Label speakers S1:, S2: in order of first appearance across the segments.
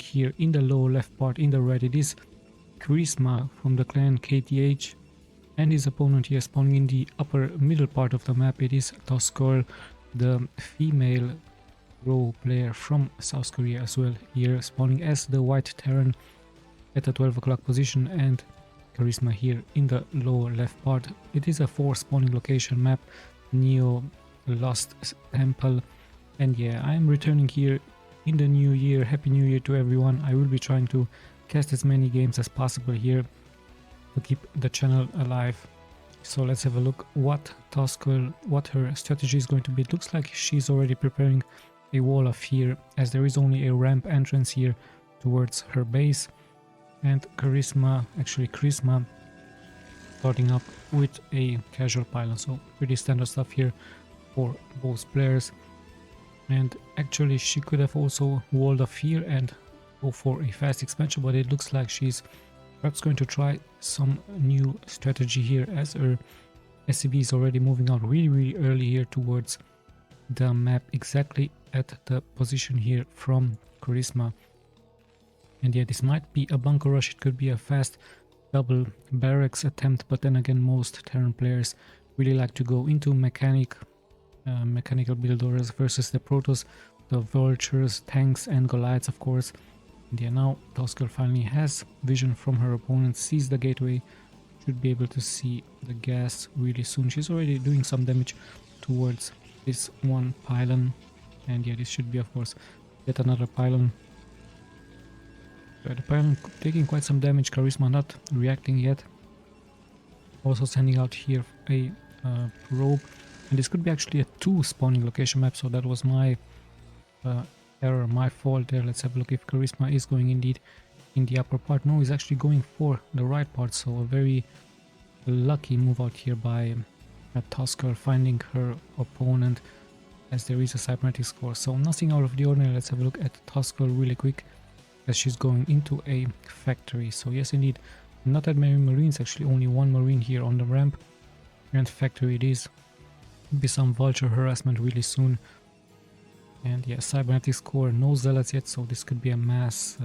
S1: here in the lower left part in the red. It is KARISMA from the clan KTH, and his opponent here spawning in the upper middle part of the map. It is TOSSGIRL, the female pro player from South Korea as well, here spawning as the white Terran at the 12 o'clock position, and KARISMA here in the lower left part. It is a 4 spawning location map, Neo Lost Temple, and yeah, I am returning here in the new year. Happy New Year to everyone. I will be trying to cast as many games as possible here to keep the channel alive. So let's have a look what TOSSGIRL, what her strategy is going to be. It looks like she's already preparing a wall of fear, as there is only a ramp entrance here towards her base, and KARISMA starting up with a casual pylon. So pretty standard stuff here for both players. And actually she could have also walled of fear and go for a fast expansion, but it looks like she's perhaps going to try some new strategy here, as her SCV is already moving out really early here towards the map, exactly at the position here from KARISMA. And yeah, this might be a bunker rush, it could be a fast double barracks attempt, but then again most Terran players really like to go into mechanical build orders versus the Protoss, the vultures, tanks and Goliaths of course. And yeah, now TOSSGIRL finally has vision from her opponent, sees the gateway, should be able to see the gas really soon. She's already doing some damage towards this one pylon, and yeah, this should be of course yet another pylon. The pylon taking quite some damage, KARISMA not reacting yet, also sending out here a probe, and this could be actually a 2 spawning location map, so that was my error, my fault there. Let's have a look if KARISMA is going indeed in the upper part. No, he's actually going for the right part, so a very lucky move out here by TOSSGIRL finding her opponent, as there is a cybernetic score, so nothing out of the ordinary. Let's have a look at TOSSGIRL really quick, as she's going into a factory. So yes indeed, not that many marines, actually only 1 marine here on the ramp, and factory it is. Be some vulture harassment really soon. And yeah, cybernetic score, no zealots yet, so this could be a mass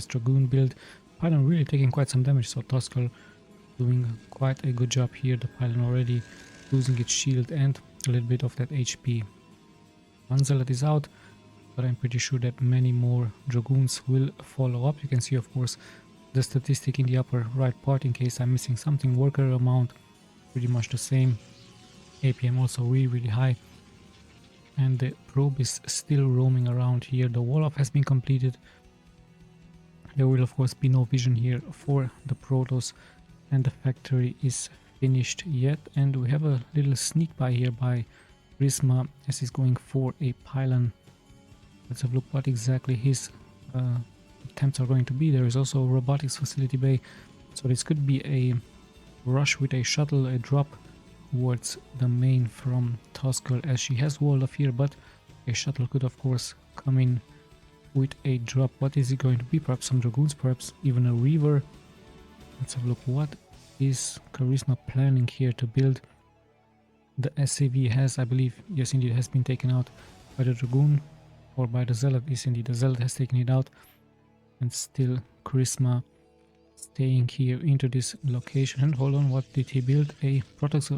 S1: dragoon build. Pylon really taking quite some damage, so TOSSGIRL doing quite a good job here. The pylon already losing its shield and a little bit of that HP. One zealot is out, but I'm pretty sure that many more dragoons will follow up. You can see of course the statistic in the upper right part in case I'm missing something. Worker amount pretty much the same, APM also really high, and the probe is still roaming around here. The wall off has been completed. There will of course be no vision here for the Protoss, and the factory is finished yet, and we have a little sneak by here by KARISMA as he's going for a pylon. Let's have a look what exactly his attempts are going to be. There is also a robotics facility bay, so this could be a rush with a shuttle, a drop towards the main from TOSSGIRL, as she has wall of fear, but a shuttle could of course come in with a drop. What is it going to be? Perhaps some dragoons, perhaps even a reaver. Let's have a look what is KARISMA planning here to build. The SCV has, I believe, yes indeed, has been taken out by the dragoon or by the zealot. Yes indeed, the zealot has taken it out, and still KARISMA staying here into this location. And hold on, what did he build? A Protoss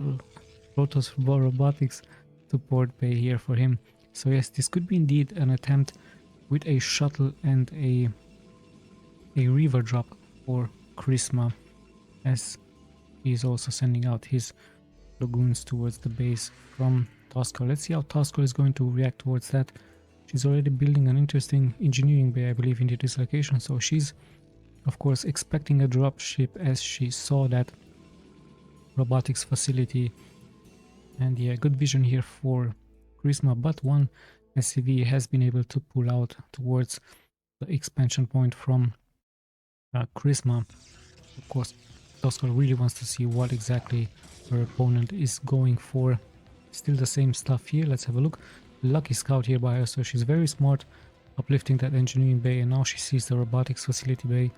S1: robotics support bay here for him. So yes, this could be indeed an attempt with a shuttle and a reaver drop for KARISMA, as he is also sending out his dragoons towards the base from TOSSGIRL. Let's see how TOSSGIRL is going to react towards that. She's already building an interesting engineering bay, I believe, into this location, so she's of course expecting a drop ship as she saw that robotics facility. And yeah, good vision here for KARISMA, but one SCV has been able to pull out towards the expansion point from KARISMA. Of course, TOSSGIRL really wants to see what exactly her opponent is going for. Still the same stuff here. Let's have a look. Lucky scout here by her, so she's very smart, uplifting that engineering bay, and now she sees the robotics facility bay,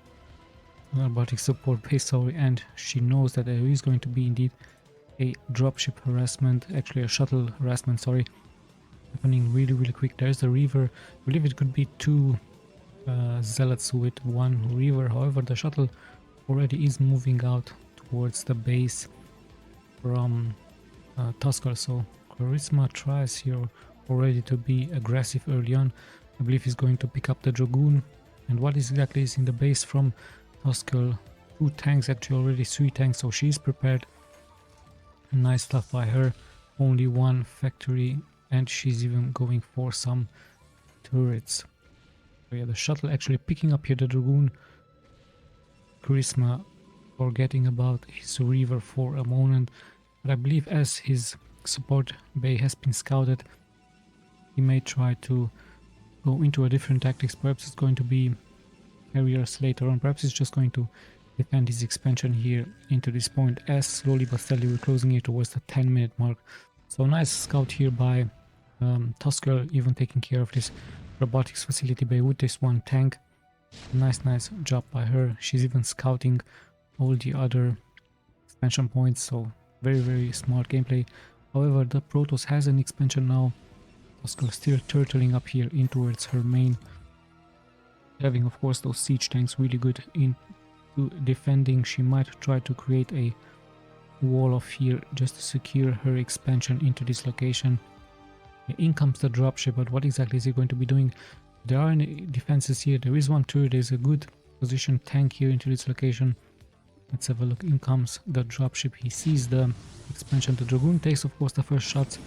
S1: robotics support bay, sorry, and she knows that there is going to be indeed a dropship harassment, actually a shuttle harassment, sorry, happening really quick. There's the reaver. I believe it could be 2 zealots with 1 river. However, the shuttle already is moving out towards the base from TOSSGIRL, so KARISMA tries here already to be aggressive early on. I believe he's going to pick up the Dragoon. And what exactly is in the base from TOSSGIRL? 2 tanks, actually already 3 tanks, so she's prepared. Nice stuff by her. Only 1 factory, and she's even going for some turrets. So yeah, the shuttle actually picking up here the Dragoon. KARISMA forgetting about his river for a moment, but I believe as his support bay has been scouted, he may try to go into a different tactics. Perhaps it's going to be carriers later on. Perhaps it's just going to defend his expansion here into this point, as slowly but steadily we're closing it towards the 10-minute mark. So nice scout here by TOSSGIRL, even taking care of this robotics facility bay with this 1 tank. Nice job by her. She's even scouting all the other expansion points, so very smart gameplay. However, the Protoss has an expansion now. TOSSGIRL still turtling up here in towards her main, having of course those siege tanks really good into defending. She might try to create a wall of fear just to secure her expansion into this location. In comes the dropship, but what exactly is he going to be doing? There are any defenses here. There is 1 turret. There's a good position tank here into this location. Let's have a look. In comes the dropship. He sees the expansion. The Dragoon takes of course the first shots,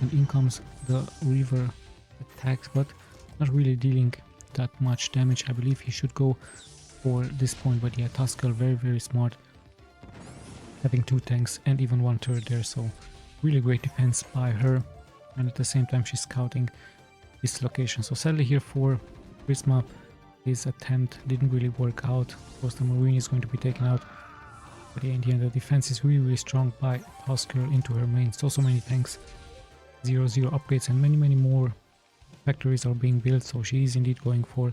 S1: and in comes the river attacks, but not really dealing that much damage. I believe he should go for this point, but yeah, TOSSGIRL very smart, having 2 tanks and even 1 turret there, so really great defense by her, and at the same time she's scouting this location. So sadly here for KARISMA, his attempt didn't really work out. Of course the Marine is going to be taken out, but yeah, in the end the defense is really strong by TOSSGIRL into her main. So many tanks, 0 upgrades, and many more factories are being built, so she is indeed going for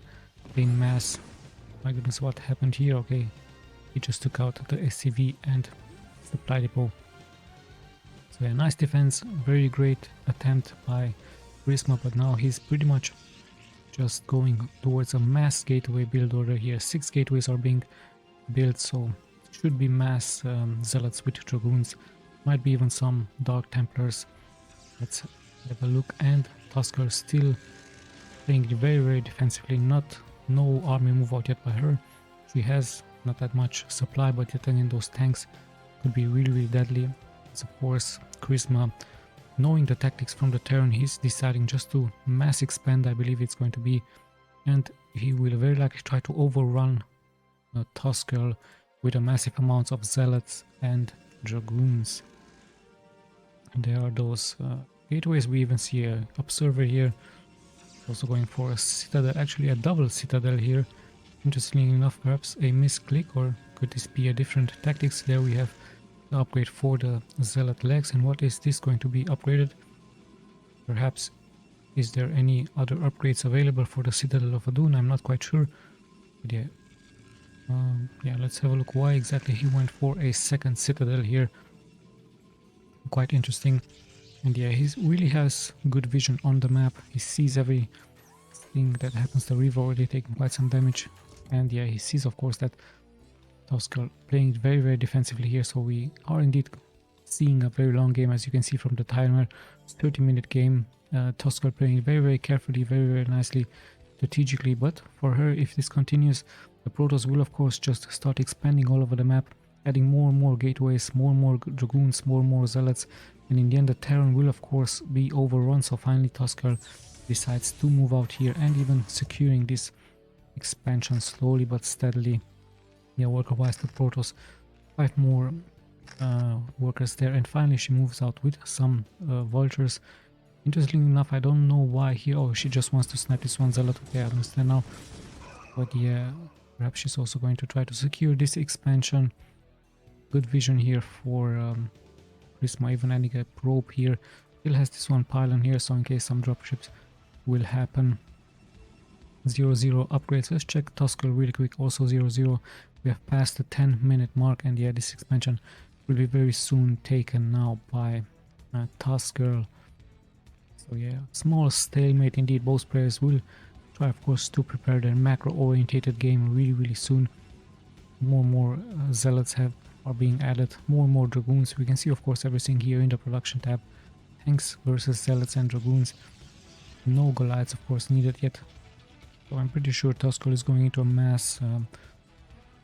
S1: a mass. My goodness, what happened here? Okay, he just took out the SCV and supply depot. So yeah, nice defense, very great attempt by KARISMA, but now he's pretty much just going towards a mass gateway build order here. 6 gateways are being built, so it should be mass zealots with Dragoons, might be even some Dark Templars. Let's have a look, and TOSSGIRL still playing very defensively. No army move out yet by her. She has not that much supply, but yet again those tanks could be really deadly. As of course KARISMA, knowing the tactics from the Terran, he's deciding just to mass expand, I believe it's going to be, and he will very likely try to overrun TOSSGIRL with a massive amounts of zealots and Dragoons. And there are those gateways. We even see a observer here, also going for a citadel, actually a double citadel here. Interestingly enough, perhaps a misclick, or could this be a different tactics? There we have the upgrade for the zealot legs, and what is this going to be upgraded? Perhaps is there any other upgrades available for the Citadel of Adun? I'm not quite sure, but yeah. Yeah, let's have a look why exactly he went for a second citadel here. Quite interesting. And yeah, he really has good vision on the map. He sees everything that happens. The river already taking quite some damage. And yeah, he sees of course that TOSSGIRL playing very defensively here. So we are indeed seeing a very long game, as you can see from the timer. It's a 30-minute game. TOSSGIRL playing very carefully, very nicely, strategically. But for her, if this continues, the Protoss will of course just start expanding all over the map, adding more and more gateways, more and more Dragoons, more and more Zealots, and in the end the Terran will of course be overrun. So finally TOSSGIRL decides to move out here and even securing this expansion slowly but steadily. Yeah, worker wise the Protoss, 5 more workers there, and finally she moves out with some vultures. Interestingly enough, I don't know why here. Oh, she just wants to snipe this one Zealot. Okay, I understand now. But yeah, perhaps she's also going to try to secure this expansion. Good vision here for KARISMA, even adding a probe here. Still has this one pylon here, so in case some dropships will happen. 0-0 upgrades. Let's check TOSSGIRL really quick. Also 0-0. We have passed the 10-minute mark, and yeah, this expansion will be very soon taken now by TOSSGIRL. So yeah, small stalemate indeed. Both players will try of course to prepare their macro orientated game really soon. More and more zealots are being added, more and more dragoons. We can see of course everything here in the production tab. Tanks versus zealots and dragoons. No Goliaths of course needed yet. So I'm pretty sure TOSSGIRL is going into a mass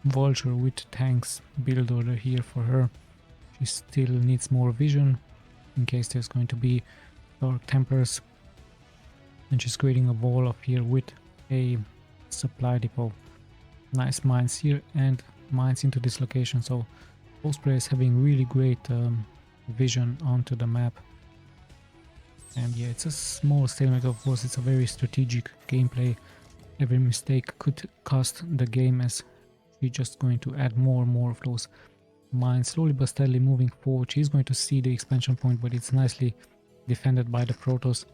S1: vulture with tanks build order here for her. She still needs more vision in case there's going to be dark tempers. And she's creating a wall up here with a supply depot. Nice mines here and mines into this location. So both players having really great vision onto the map. And yeah, it's a small stalemate, of course. It's a very strategic gameplay. Every mistake could cost the game, as she's just going to add more and more of those mines, slowly but steadily moving forward. She's going to see the expansion point, but it's nicely defended by the Protoss.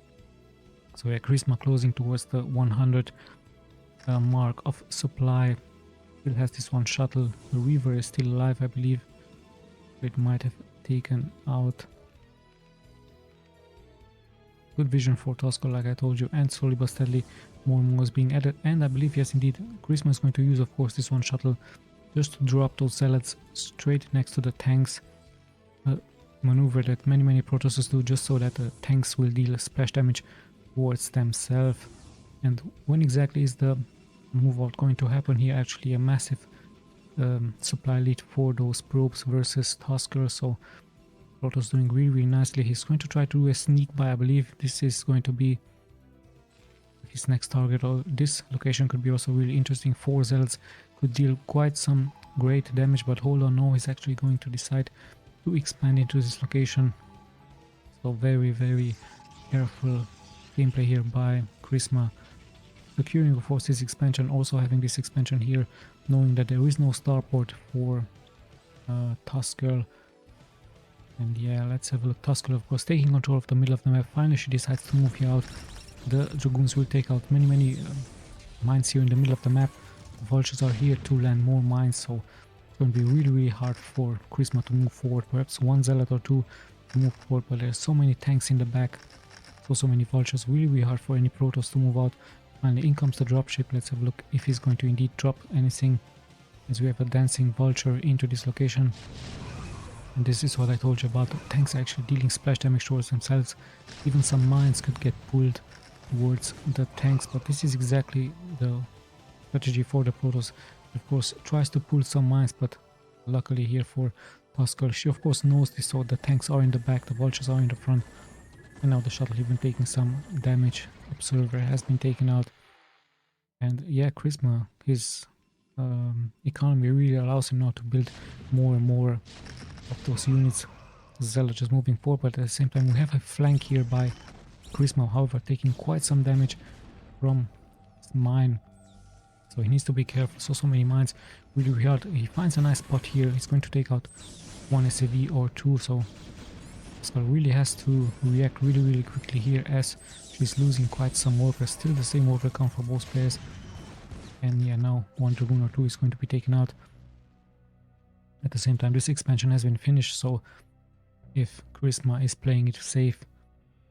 S1: So yeah, KARISMA closing towards the 100 mark of supply. Still has this one shuttle. The Reaver is still alive, I believe. It might have taken out. Good vision for TOSSGIRL, like I told you, and slowly but steadily more and more is being added. And I believe, yes indeed, KARISMA is going to use of course this one shuttle just to drop those zealots straight next to the tanks. A maneuver that many Protosses do, just so that the tanks will deal splash damage towards themselves. And when exactly is the move out going to happen here? Actually a massive supply lead for those probes versus TOSSGIRL. So Protoss doing really nicely. He's going to try to do a sneak by. I believe this is going to be his next target, or this location could be also really interesting. 4 zealots could deal quite some great damage, but hold on, no, he's actually going to decide to expand into this location. So very careful gameplay here by KARISMA, securing of course this expansion, also having this expansion here, knowing that there is no starport for TOSSGIRL. And yeah, let's have a look. TOSSGIRL of course taking control of the middle of the map. Finally she decides to move here out. The dragoons will take out many mines here in the middle of the map. The vultures are here to land more mines, so it's going to be really hard for KARISMA to move forward. Perhaps one zealot or two to move forward, but there's so many tanks in the back, so many vultures. Really hard for any Protoss to move out. Finally in comes the dropship. Let's have a look if he's going to indeed drop anything, as we have a dancing vulture into this location. And this is what I told you about. The tanks actually dealing splash damage towards themselves. Even some mines could get pulled towards the tanks, but this is exactly the strategy for the Protoss. Of course tries to pull some mines, but luckily here for TOSSGIRL, she of course knows this, so the tanks are in the back, the vultures are in the front. And now the shuttle even taking some damage. Observer has been taken out. And yeah, KARISMA, his economy really allows him now to build more and more of those units. Zealot just moving forward, but at the same time we have a flank here by KARISMA, however taking quite some damage from his mine. So he needs to be careful. So many mines, really hard. He finds a nice spot here. He's going to take out one SAV or two, so TOSSGIRL really has to react really quickly here, as she's losing quite some workers. Still the same worker count for both players. And yeah, now one dragoon or two is going to be taken out. At the same time, this expansion has been finished, so if KARISMA is playing it safe,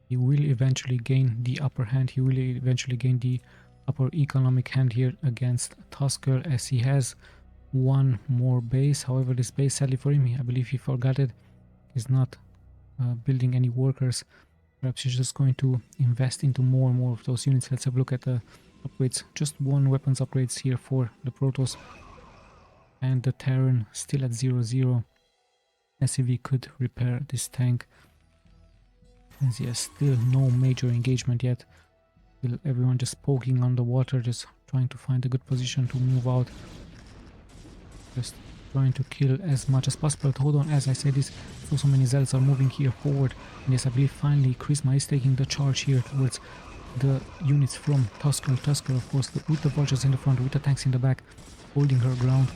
S1: he will eventually gain the upper hand. He will eventually gain the upper economic hand here against TOSSGIRL, as he has one more base. However, this base, sadly for him, I believe he forgot it, is not building any workers. Perhaps he's just going to invest into more and more of those units. Let's have a look at the upgrades. Just one weapons upgrades here for the Protoss. And the Terran still at 0-0. SCV could repair this tank. As yes, still no major engagement yet. Still everyone just poking on the water, just trying to find a good position to move out. Just trying to kill as much as possible. But hold on, as I said this, so many zealots are moving here forward. And yes, I believe finally KARISMA is taking the charge here towards the units from TOSSGIRL. TOSSGIRL, of course, with the vultures in the front, with the tanks in the back, holding her ground.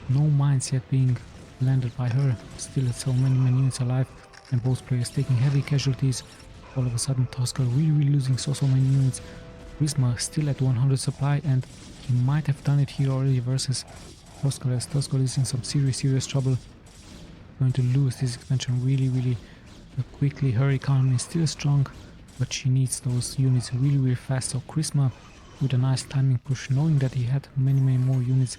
S1: No mines yet being landed by her. Still so many units alive, and both players taking heavy casualties. All of a sudden TOSSGIRL really losing so many units. KARISMA still at 100 supply, and he might have done it here already versus TOSSGIRL, as TOSSGIRL is in some serious trouble. Going to lose this expansion really quickly. Her economy is still strong, but she needs those units really fast. So KARISMA with a nice timing push, knowing that he had many more units.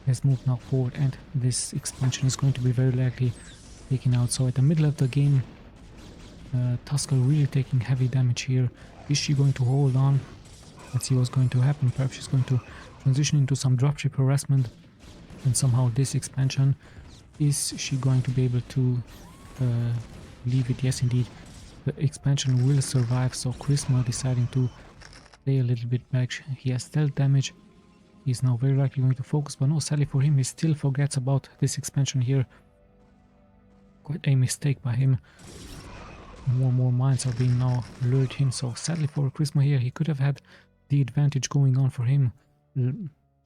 S1: Has moved now forward, and this expansion is going to be very likely taken out. So at the middle of the game, TOSSGIRL really taking heavy damage here. Is she going to hold on? Let's see what's going to happen. Perhaps she's going to transition into some dropship harassment, and somehow this expansion, is she going to be able to leave it? Yes, indeed, the expansion will survive. So KARISMA deciding to stay a little bit back. He has stealth damage. He's now very likely going to focus, but no, sadly for him, he still forgets about this expansion here. Quite a mistake by him. More mines are being now lured him, so sadly for KARISMA here, he could have had the advantage going on for him,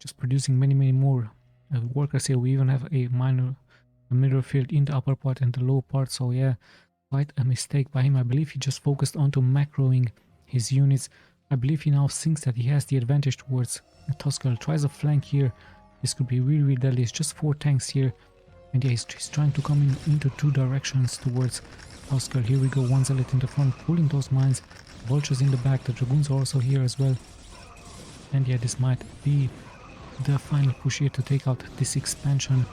S1: just producing many more workers here. We even have a mirror field in the upper part and the lower part, so yeah, quite a mistake by him. I believe he just focused onto macroing his units. I believe he now thinks that he has the advantage towards TOSSGIRL. Tries a flank here. This could be really deadly. It's just 4 tanks here, and yeah, he's trying to come into 2 directions towards TOSSGIRL. Here we go, one zealot in the front, pulling those mines, vultures in the back, the dragoons are also here as well. And yeah, this might be the final push here to take out this expansion.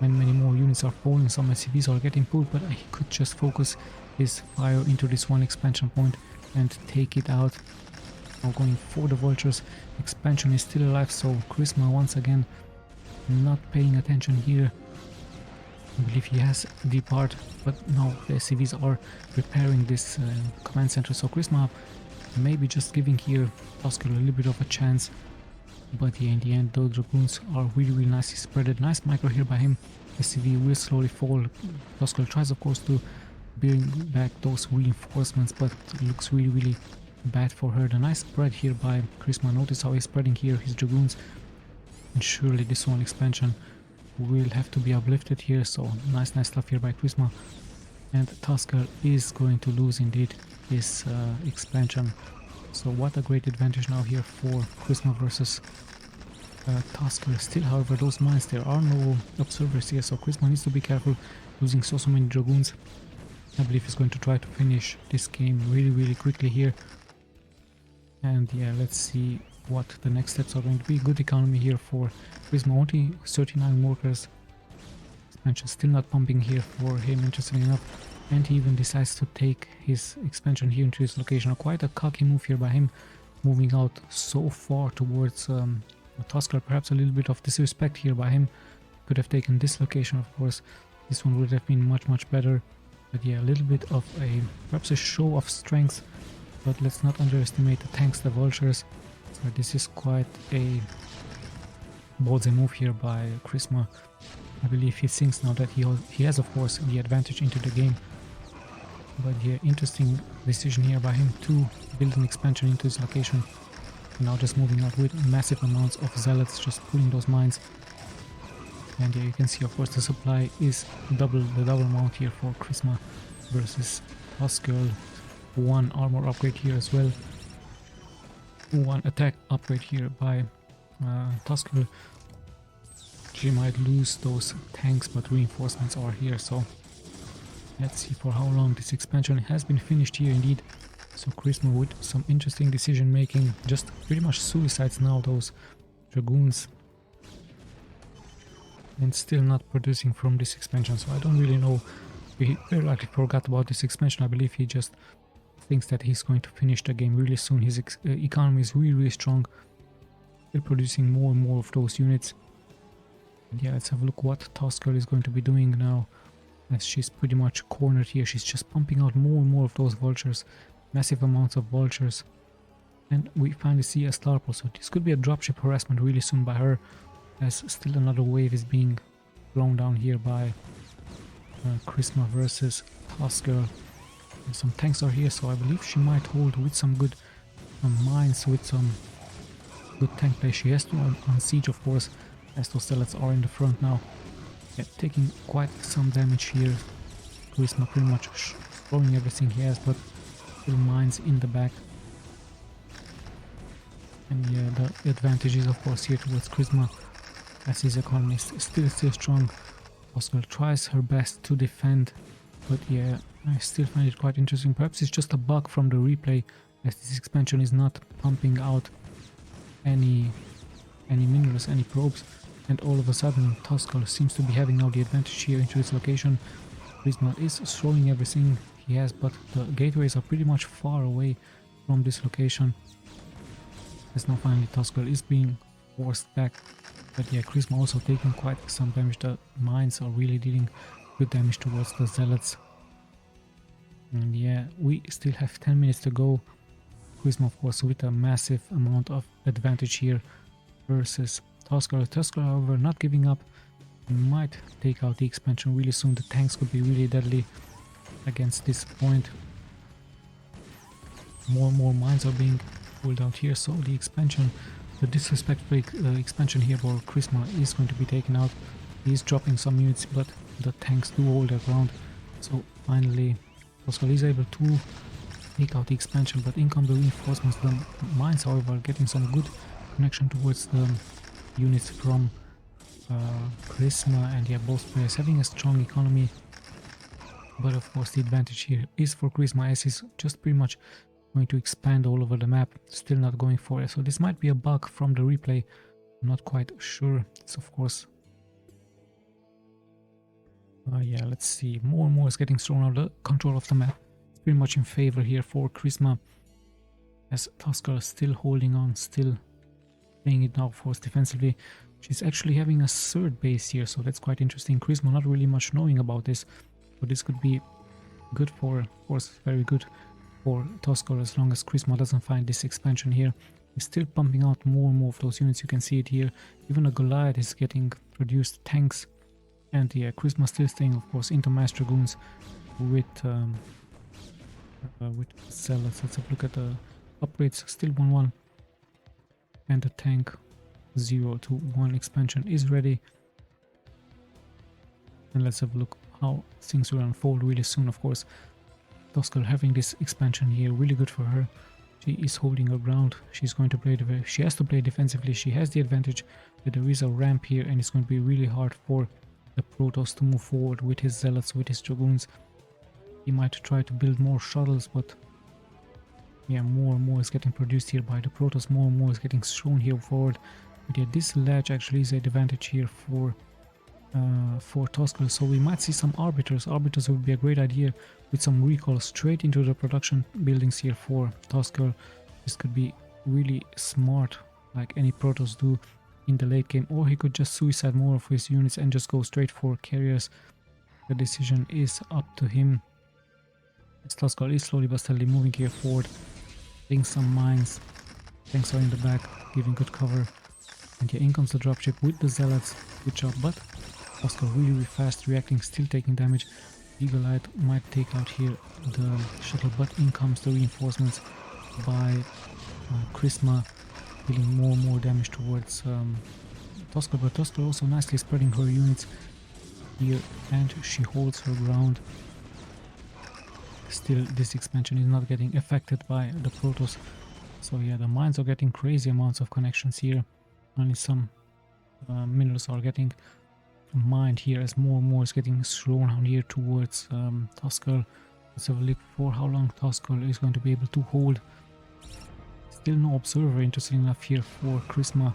S1: Many more units are falling, some SCVs are getting pulled, but he could just focus his fire into this one expansion point and take it out. Now going for the vultures. Expansion is still alive, so KARISMA once again not paying attention here. I believe he has the part, but now the SCVs are repairing this command center, so KARISMA maybe just giving here TOSSGIRL a little bit of a chance. But yeah, in the end, those dragoons are really nicely spreaded. Nice micro here by him. SCV will slowly fall. TOSSGIRL tries of course to bring back those reinforcements, but it looks really bad for her. The nice spread here by KARISMA. Notice how he's spreading here his dragoons, and surely this one expansion will have to be uplifted here. So nice stuff here by KARISMA, and TOSSGIRL is going to lose indeed this expansion. So what a great advantage now here for KARISMA versus TOSSGIRL. Still, however, those mines, there are no observers here, so KARISMA needs to be careful losing so many dragoons. I believe he's going to try to finish this game really quickly here. And yeah, let's see what the next steps are going to be. Good economy here for KARISMA, only 39 workers. Expansion still not pumping here for him, interestingly enough. And he even decides to take his expansion here into his location. Quite a cocky move here by him, moving out so far towards TOSSGIRL. Perhaps a little bit of disrespect here by him. Could have taken this location, of course. This one would have been much better. But yeah, a little bit of perhaps a show of strength. But let's not underestimate the tanks, the vultures. So this is quite a ballsy move here by KARISMA. I believe he thinks now that he has of course the advantage into the game. But yeah, interesting decision here by him to build an expansion into his location. Now just moving out with massive amounts of zealots, just pulling those mines. And yeah, you can see of course the supply is the double amount here for KARISMA versus TOSSGIRL. One armor upgrade here as well. One attack upgrade here by TOSSGIRL. She might lose those tanks, but reinforcements are here, so let's see for how long this expansion has been finished here indeed. So KARISMA with some interesting decision making, just pretty much suicides now those dragoons, and still not producing from this expansion. So I don't really know, he very likely forgot about this expansion. I believe he just thinks that he's going to finish the game really soon. His economy is really strong, still producing more and more of those units. And yeah, let's have a look what TOSSGIRL is going to be doing now, as she's pretty much cornered here. She's just pumping out more and more of those vultures, massive amounts of vultures. And we finally see a star pole, so this could be a dropship harassment really soon by her, as still another wave is being blown down here by KARISMA versus TOSSGIRL. And some tanks are here, so I believe she might hold with some good mines, with some good tank play. She has to on siege, of course, as those zealots are in the front now. Yeah, taking quite some damage here. KARISMA pretty much throwing everything he has, but still mines in the back. And yeah, the advantage is of course here towards KARISMA, as his economy is still strong. TOSSGIRL tries her best to defend, but yeah, I still find it quite interesting. Perhaps it's just a bug from the replay, as this expansion is not pumping out any minerals, any probes, and all of a sudden TOSSGIRL seems to be having now the advantage here into this location. KARISMA is throwing everything he has, but the gateways are pretty much far away from this location. As now finally TOSSGIRL is being forced back, but yeah, KARISMA also taking quite some damage. The mines are really dealing good damage towards the zealots. And yeah, we still have 10 minutes to go. KARISMA, of course, with a massive amount of advantage here versus TOSSGIRL. TOSSGIRL, however, not giving up, might take out the expansion really soon. The tanks could be really deadly against this point. More and more mines are being pulled out here, so the expansion, the disrespectful expansion here for KARISMA is going to be taken out. He's dropping some units, but the tanks do hold their ground. So finally, TOSSGIRL is able to take out the expansion, but in come the reinforcements. The mines, however, are getting some good connection towards the units from KARISMA, and yeah, both players having a strong economy. But of course the advantage here is for KARISMA, as he's just pretty much going to expand all over the map, still not going for it. So this might be a bug from the replay, I'm not quite sure. It's of course yeah, let's see, more and more is getting thrown out. The control of the map is pretty much in favor here for KARISMA, as TOSSGIRL still holding on, still playing it now, of course, defensively. She's actually having a third base here, so that's quite interesting. KARISMA not really much knowing about this, but this could be good for, of course, very good for TOSSGIRL, as long as KARISMA doesn't find this expansion here. He's still pumping out more and more of those units, you can see it here. Even a Goliath is getting produced, tanks, and yeah, KARISMA still staying, of course, into Mass Dragoons with Zealots. Let's have a look at the upgrades, still 1-1, and the tank 0-1 expansion is ready. And let's have a look how things will unfold really soon. Of course, TOSSGIRL having this expansion here, really good for her. She is holding her ground. She's going to play she has to play defensively. She has the advantage that there is a ramp here, and it's going to be really hard for the Protoss to move forward with his zealots, with his dragoons. He might try to build more shuttles, but yeah, more and more is getting produced here by the Protoss. More and more is getting thrown here forward. But yeah, this ledge actually is an advantage here for TOSSGIRL, so we might see some arbiters. Arbiters would be a great idea with some recall straight into the production buildings here for TOSSGIRL. This could be really smart, like any Protoss do in the late game, or he could just suicide more of his units and just go straight for carriers. The decision is up to him. As TOSSGIRL is slowly but steadily moving here forward, getting some mines. Tanks are in the back, giving good cover. And yeah, in comes the dropship with the zealots. Good job, but TOSSGIRL really fast reacting, still taking damage. Eagle-eyed might take out here the shuttle, but in comes the reinforcements by KARISMA, dealing more and more damage towards TOSSGIRL. But TOSSGIRL also nicely spreading her units here, and she holds her ground. Still, this expansion is not getting affected by the Protoss. So yeah, the mines are getting crazy amounts of connections here. Only some minerals are getting mined here, as more and more is getting thrown out here towards TOSSGIRL. Let's have a look for how long TOSSGIRL is going to be able to hold. Still no observer, interesting enough, here for KARISMA.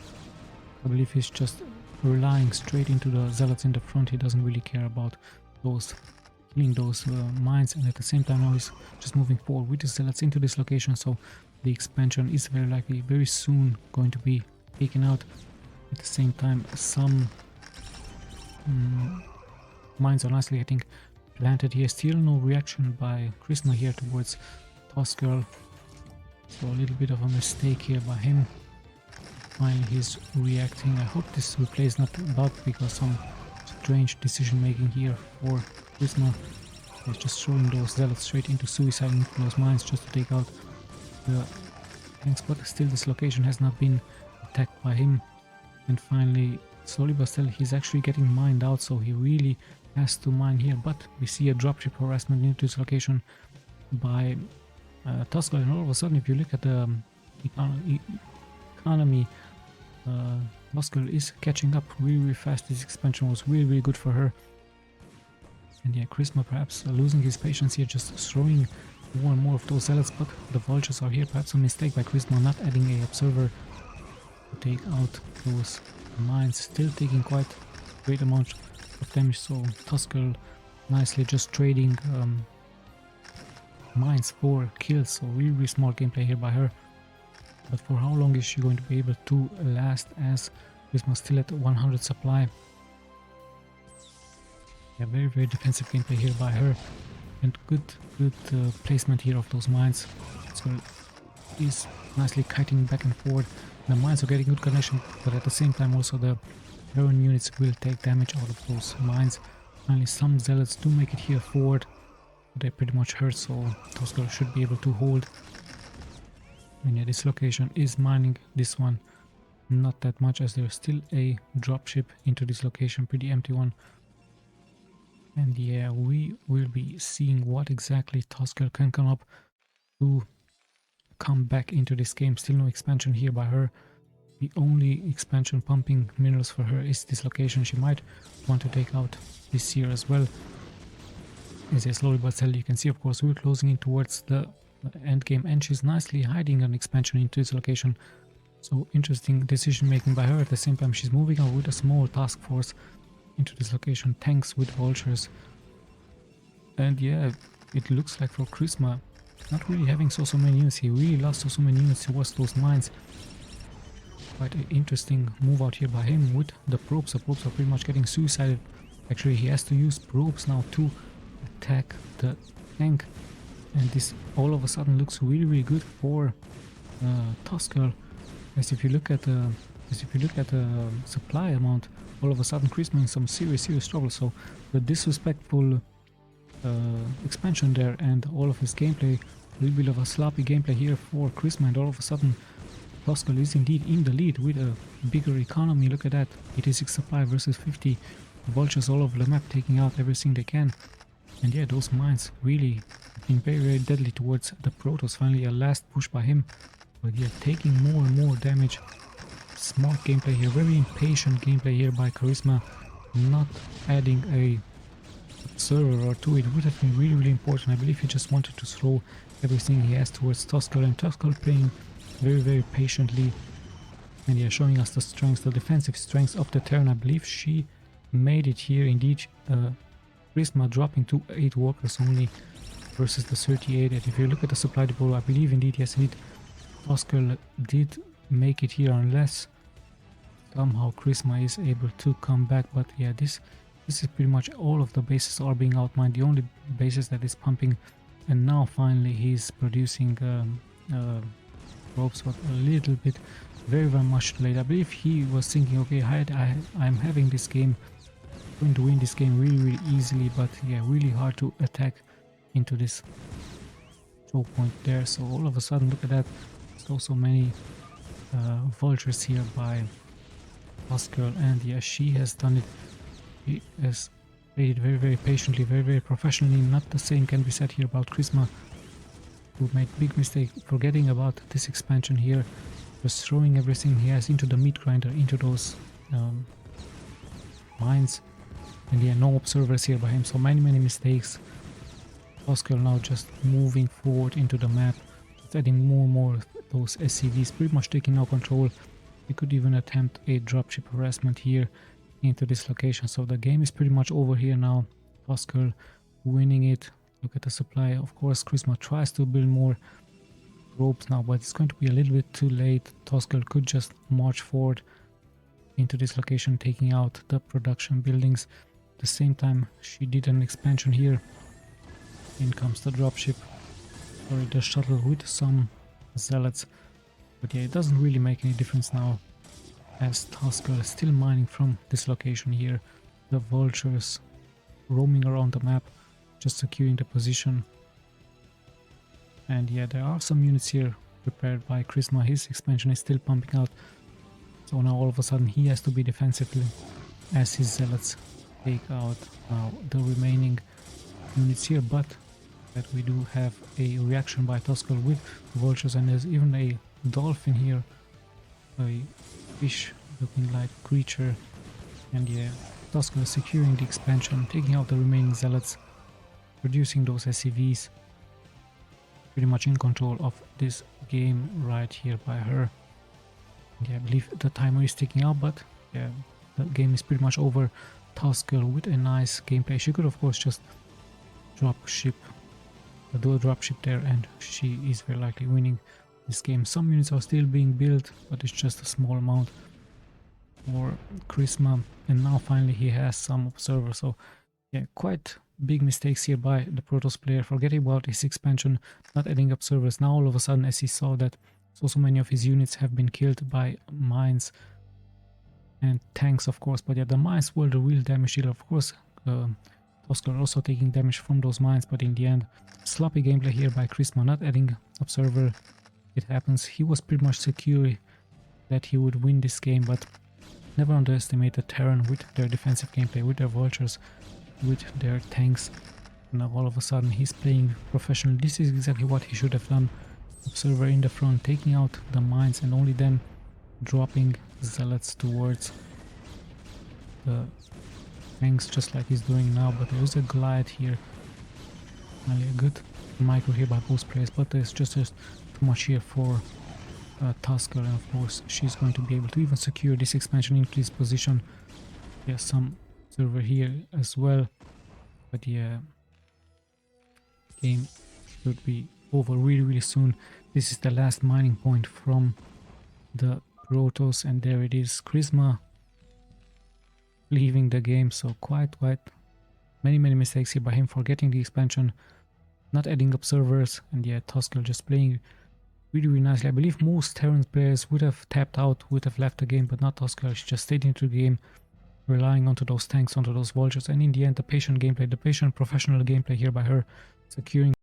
S1: I believe he's just relying straight into the zealots in the front. He doesn't really care about those killing those mines, and at the same time now he's just moving forward with the zealots into this location. So the expansion is very likely very soon going to be taken out. At the same time, some mines are nicely getting planted here. Still no reaction by KARISMA here towards TOSSGIRL, so a little bit of a mistake here by him. Finally he's reacting. I hope this replay is not bugged, because some strange decision making here for KARISMA. He's just throwing those zealots straight into suicide, into those mines, just to take out the tanks. But still, this location has not been attacked by him. And finally, slowly but steadily, he's actually getting mined out, so he really has to mine here. But we see a dropship harassment into this location by TOSSGIRL, and all of a sudden, if you look at the economy, TOSSGIRL is catching up really fast. This expansion was really good for her. And yeah, KARISMA perhaps losing his patience here, just throwing more and more of those zealots, but the vultures are here. Perhaps a mistake by KARISMA not adding a observer. to take out those mines, still taking quite great amount of damage. So TOSSGIRL nicely just trading mines for kills, so really small gameplay here by her. But for how long is she going to be able to last, as KARISMA still at 100 supply? Yeah, very defensive gameplay here by her, and good placement here of those mines. So he's nicely kiting back and forth. The mines are getting good connection, but at the same time also the Terran units will take damage out of those mines. Finally some zealots do make it here forward, but they pretty much hurt, so TOSSGIRL should be able to hold. And yeah, this location is mining this one not that much, as there's still a dropship into this location, pretty empty one. And yeah, we will be seeing what exactly TOSSGIRL can come up to come back into this game. Still no expansion here by her. The only expansion pumping minerals for her is this location. She might want to take out this here as well. As slowly but steadily you can see, of course, we're closing in towards the end game, and she's nicely hiding an expansion into this location. So interesting decision making by her. At the same time, she's moving out with a small task force into this location, tanks with vultures. And yeah, it looks like for KARISMA not really having so many units. He really lost so many units towards those mines. Quite an interesting move out here by him with the probes. The probes are pretty much getting suicided. Actually, he has to use probes now to attack the tank, and this all of a sudden looks really good for TOSSGIRL. As if you look at the supply amount, all of a sudden KARISMA in some serious trouble. So the disrespectful expansion there and all of his gameplay, a little bit of a sloppy gameplay here for KARISMA, and all of a sudden TOSSGIRL is indeed in the lead with a bigger economy. Look at that, 86 supply versus 50 vultures all over the map, taking out everything they can. And yeah, those mines really been very deadly towards the Protoss. Finally a last push by him, but yeah, taking more and more damage. Smart gameplay here, very impatient gameplay here by KARISMA, not adding a server or two. It would have been really important. I believe he just wanted to throw everything he has towards TOSSGIRL, and TOSSGIRL playing very patiently. And yeah, showing us the strengths, the defensive strengths of the Terran. I believe she made it here indeed. KARISMA dropping to 8 workers only versus the 38. And if you look at the supply depot, I believe indeed, yes indeed, TOSSGIRL did make it here, unless somehow KARISMA is able to come back. But yeah, this is pretty much all of the bases are being outmined. The only bases that is pumping, and now finally he's producing ropes, but a little bit very much late. I believe he was thinking, okay, I'm having this game, going to win this game really easily, but yeah, really hard to attack into this choke point there. So all of a sudden, look at that, so many vultures here by TOSSGIRL, and yeah, she has done it. She has played very patiently, very professionally. Not the same can be said here about KARISMA, who made big mistake forgetting about this expansion here, just throwing everything he has into the meat grinder, into those mines. And yeah, no observers here by him, so many mistakes. TOSSGIRL now just moving forward into the map, just adding more those SCVs, pretty much taking now control. We could even attempt a dropship harassment here into this location. So the game is pretty much over here now. TOSSGIRL winning it. Look at the supply. Of course, KARISMA tries to build more ropes now, but it's going to be a little bit too late. TOSSGIRL could just march forward into this location, taking out the production buildings. At the same time, she did an expansion here. In comes the dropship, or the shuttle with some zealots. But yeah, it doesn't really make any difference now, as TOSSGIRL is still mining from this location here. The vultures roaming around the map, just securing the position. And yeah, there are some units here prepared by KARISMA. His expansion is still pumping out, so now all of a sudden he has to be defensively, as his zealots take out now the remaining units here. But that we do have a reaction by TOSSGIRL with vultures, and there's even a dolphin here, a fish looking like creature. And yeah, TOSSGIRL securing the expansion, taking out the remaining zealots, producing those SCVs, pretty much in control of this game right here by her. Yeah, I believe the timer is ticking out, but yeah, the game is pretty much over. TOSSGIRL with a nice gameplay. She could of course just drop ship, do a drop ship there, and she is very likely winning this game. Some units are still being built, but it's just a small amount for KARISMA, and now finally he has some observers. So yeah, quite big mistakes here by the Protoss player, forgetting about his expansion, not adding observers. Now all of a sudden, as he saw that so many of his units have been killed by mines and tanks, of course, but yeah, the mines were the real damage dealer. Of course, TOSSGIRL also taking damage from those mines, but in the end, sloppy gameplay here by KARISMA, not adding observer. It happens. He was pretty much secure that he would win this game, but never underestimate the Terran with their defensive gameplay, with their vultures, with their tanks. Now all of a sudden he's playing professional. This is exactly what he should have done. Observer in the front, taking out the mines, and only then dropping zealots towards the tanks, just like he's doing now. But there's a glide here. Finally a good micro here by both players, but there's just too much here for TOSSGIRL, and of course she's going to be able to even secure this expansion into this position. There's some server here as well, but yeah, game should be over really soon. This is the last mining point from the Protoss, and there it is, KARISMA leaving the game. So quite many mistakes here by him, forgetting the expansion, not adding observers, and yeah, TOSSGIRL just playing really nicely. I believe most Terran players would have tapped out, would have left the game, but not TOSSGIRL. She just stayed into the game, relying onto those tanks, onto those vultures, and in the end the patient gameplay, the patient professional gameplay here by her, securing